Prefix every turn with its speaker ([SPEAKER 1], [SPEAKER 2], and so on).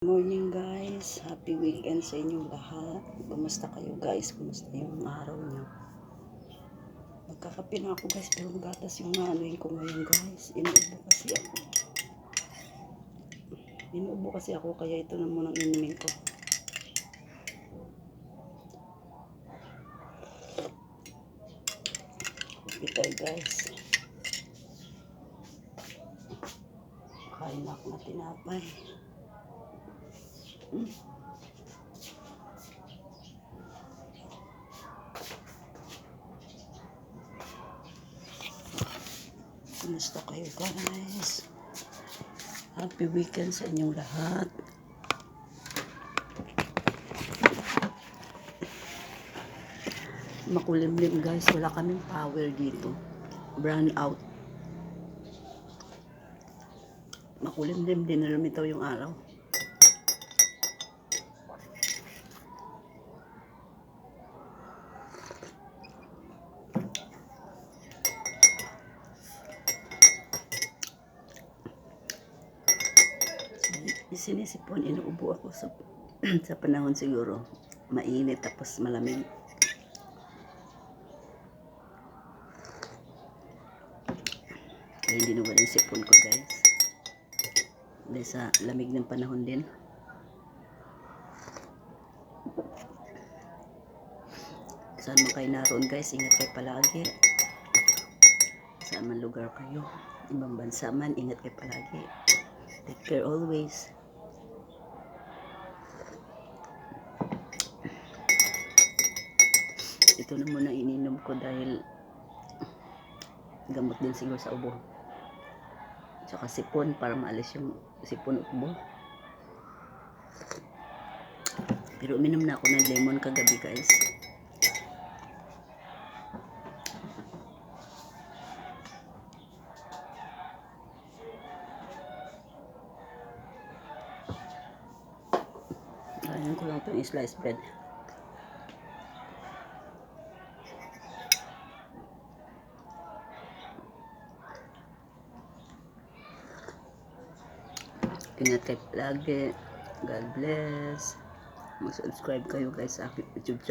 [SPEAKER 1] Morning guys, happy weekend sa inyong lahat. Kumusta kayo guys? Kumusta yung araw niyo? Magkakape na ako guys, pero gatas yung naanuin ko ngayon guys. Inuubo kasi ako kaya ito na munang inumin ko. Kape tayo guys. Kain ako na tinapay. Kumusta kayo guys? Happy weekend sa inyong lahat. Makulimlim guys, wala kaming power dito. Brown out. Makulimlim din na lumitaw yung araw. Sinisipon, inuubo ako sa panahon siguro. Mainit tapos malamig. Kaya hindi na yung sipon ko guys. Dahil sa lamig ng panahon din. Saan man kayo naroon guys, ingat kayo palagi. Saan man lugar kayo, ibang bansa man, ingat kayo palagi. Take care always. Ito na muna ininom ko dahil gamot din siguro sa ubo. Tsaka sipon para maalis yung sipon at ubo. Pero uminom na ako ng lemon kagabi guys. Ayan ko lang itong sliced bread. Ingat kayo lagi. God bless. Mag-subscribe kayo guys sa aking YouTube channel.